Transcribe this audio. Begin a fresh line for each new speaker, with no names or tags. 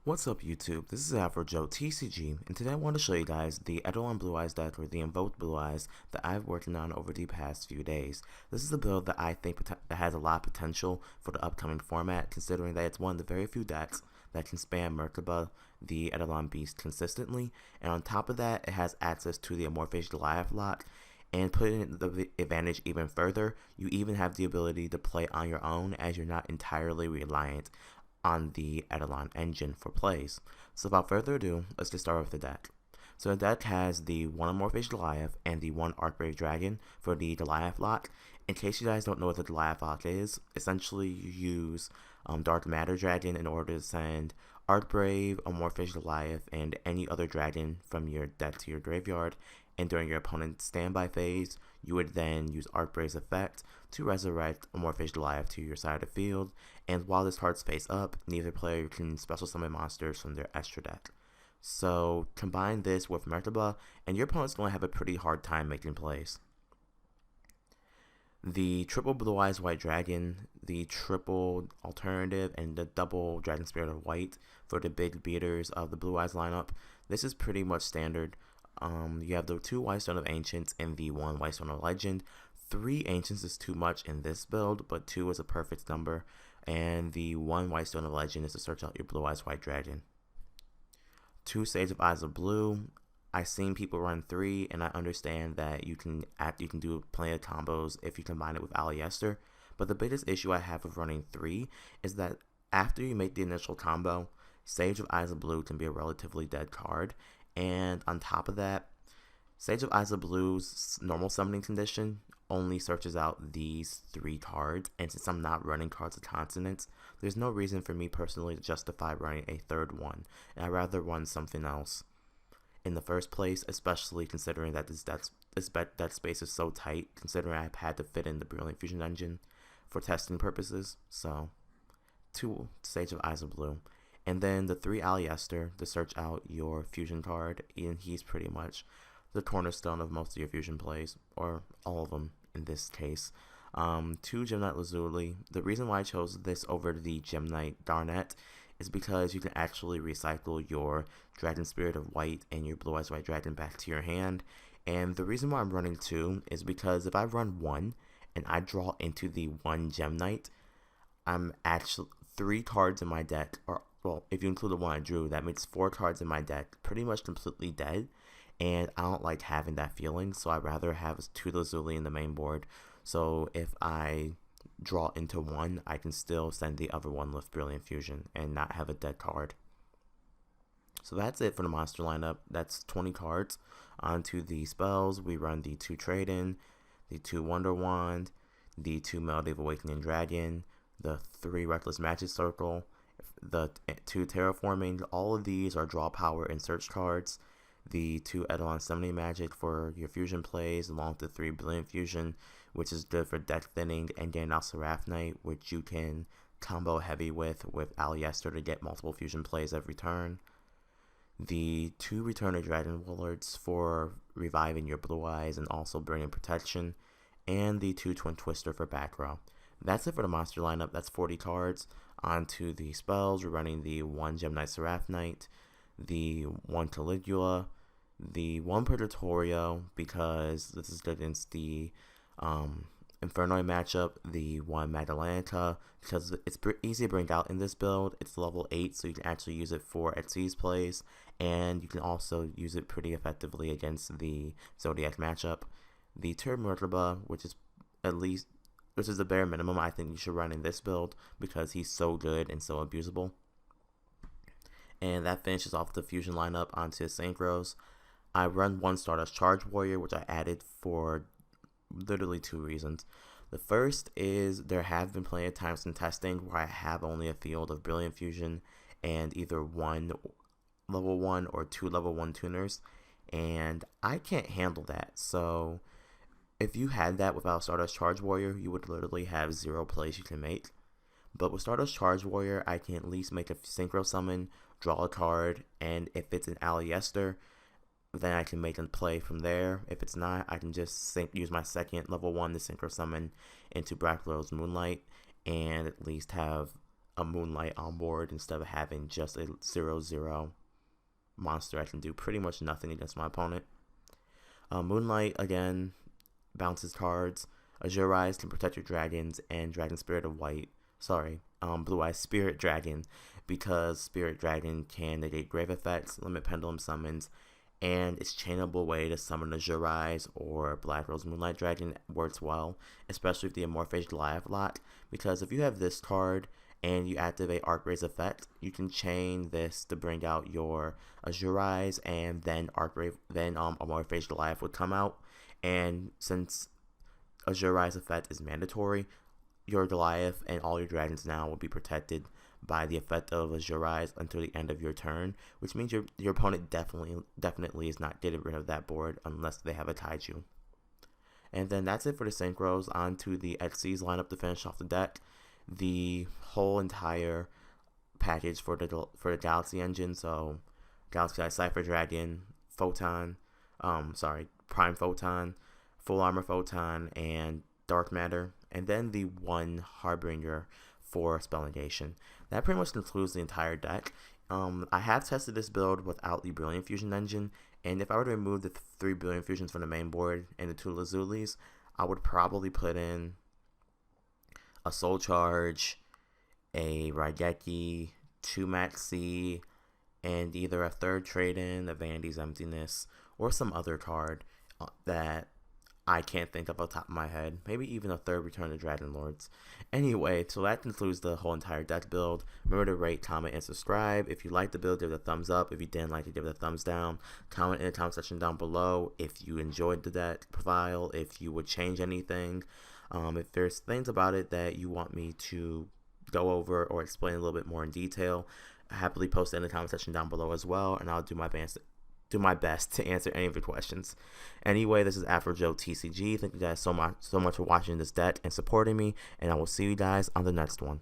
What's up YouTube, this is AfroJoeTCG, and today I want to show you guys the Eidolon Blue Eyes deck, or the Invoked Blue Eyes, that I've working on over the past few days. This is a build that I think that has a lot of potential for the upcoming format, considering that it's one of the very few decks that can spam Merkaba, the Eidolon Beast, consistently, and on top of that, it has access to the Amorphous Goliath lock. And putting the advantage even further, you even have the ability to play on your own, as you're not entirely reliant on the Eidolon engine for plays. So without further ado, let's get started with the deck. So the deck has the one Amorphous Goliath and the one Archbrave Dragon for the Goliath lock. In case you guys don't know what the Goliath lock is, essentially you use Dark Matter Dragon in order to send Archbrave, Amorphous Goliath, and any other dragon from your deck to your graveyard, and during your opponent's standby phase, you would then use Archbrave's effect to resurrect Amorphous Goliath to your side of the field, and while this card's face up, neither player can special summon monsters from their extra deck. So combine this with Merkaba, and your opponent's going to have a pretty hard time making plays. The triple Blue Eyes White Dragon, the triple alternative, and the double Dragon Spirit of White for the big beaters of the Blue Eyes lineup. This is pretty much standard. You have the 2 Whitestone of Ancients and the 1 Whitestone of Legend. 3 Ancients is too much in this build, but 2 is a perfect number. And the 1 Whitestone of Legend is to search out your Blue Eyes White Dragon. 2 Sage of Eyes of Blue. I've seen people run 3, and I understand that you can do plenty of combos if you combine it with Aleister. But the biggest issue I have with running 3 is that after you make the initial combo, Sage of Eyes of Blue can be a relatively dead card. And on top of that, Sage of Eyes of Blue's normal summoning condition only searches out these 3 cards, and since I'm not running cards of consonants, there's no reason for me personally to justify running a 3rd one, and I'd rather run something else in the first place, especially considering that this deck space is so tight, considering I've had to fit in the Brilliant Fusion engine for testing purposes. So 2 Sage of Eyes of Blue. And then the 3 Aleister to search out your fusion card, and he's pretty much the cornerstone of most of your fusion plays, or all of them in this case. 2 Gem Knight Lazuli. The reason why I chose this over the Gem Knight Garnet is because you can actually recycle your Dragon Spirit of White and your Blue Eyes White Dragon back to your hand. And the reason why I'm running 2 is because if I run 1 and I draw into the 1 Gem Knight, I'm actually 3 cards in my deck, or well, if you include the one I drew, that makes 4 cards in my deck pretty much completely dead, and I don't like having that feeling, so I'd rather have 2 Lazuli in the main board, so if I draw into 1, I can still send the other one with Brilliant Fusion and not have a dead card. So that's it for the monster lineup. That's 20 cards. Onto the spells, we run the 2 Trade-In, the 2 Wonder Wand, the 2 Melody of Awakening Dragon, the 3 Reckless Magic Circle, the 2 Terraforming. All of these are draw power and search cards. The 2 Eidolon Summoning Magic for your fusion plays, along with the 3 Brilliant Fusion, which is good for deck thinning, and Gandalf Seraph Knight, which you can combo heavy with Aleister to get multiple fusion plays every turn. The 2 Return of Dragon Warlords for reviving your Blue Eyes and also bringing protection, and the 2 Twin Twister for back row. That's it for the monster lineup. That's 40 cards. Onto the spells, we're running the 1 Gem Knight Seraph Knight, the 1 Caligula, the 1 Purgatorio, because this is good against the Infernoid matchup, the 1 Magdalena, because it's easy to bring out in this build. It's level 8, so you can actually use it for Xyz plays, and you can also use it pretty effectively against the Zodiac matchup. The Turb Merkaba, which is the bare minimum I think you should run in this build, because he's so good and so abusable. And that finishes off the fusion lineup onto Synchros. I run 1 Stardust Charge Warrior, which I added for literally 2 reasons. The first is there have been plenty of times in testing where I have only a field of Brilliant Fusion and either 1 level 1 or 2 level 1 tuners, and I can't handle that. So if you had that without Stardust Charge Warrior, you would literally have 0 plays you can make. But with Stardust Charge Warrior, I can at least make a Synchro Summon, draw a card, and if it's an Aleister, then I can make a play from there. If it's not, I can just use my 2nd level 1 to Synchro Summon into Black Rose Moonlight, and at least have a Moonlight on board instead of having just a 0/0 monster that can do pretty much nothing against my opponent. Moonlight, again, bounces cards. Azure Eyes can protect your dragons, and Dragon Spirit of White, Blue Eyes Spirit Dragon, because Spirit Dragon can negate grave effects, limit pendulum summons, and its chainable way to summon Azure Eyes or Black Rose Moonlight Dragon works well, especially with the Amorphage Goliath lot, because if you have this card and you activate Arcray's effect, you can chain this to bring out your Azure Eyes, and then Amorphage Goliath would come out. And since Azure Eyes effect is mandatory, your Goliath and all your dragons now will be protected by the effect of Azure Eyes until the end of your turn, which means your opponent definitely is not getting rid of that board unless they have a Taiju. And then that's it for the synchros. On to the Xyz lineup to finish off the deck. The whole entire package for the Galaxy engine, so Galaxy Eye Cypher Dragon, Photon, Prime Photon, Full Armor Photon, and Dark Matter, and then the one Harbinger for Spell Negation. That pretty much concludes the entire deck. I have tested this build without the Brilliant Fusion engine, and if I were to remove the 3 Brilliant Fusions from the main board and the 2 Lazulis, I would probably put in a Soul Charge, a Raigeki, 2 Maxi, and either a 3rd Trade-In, a Vandy's Emptiness, or some other card that I can't think of off the top of my head. Maybe even a 3rd Return of the Dragon Lords. Anyway, so that concludes the whole entire deck build. Remember to rate, comment, and subscribe. If you liked the build, give it a thumbs up. If you didn't like it, give it a thumbs down. Comment in the comment section down below if you enjoyed the deck profile, if you would change anything. If there's things about it that you want me to go over or explain a little bit more in detail, happily post it in the comment section down below as well, and I'll do my best to answer any of your questions. Anyway, this is AfroJoeTCG. Thank you guys so much for watching this deck and supporting me, and I will see you guys on the next one.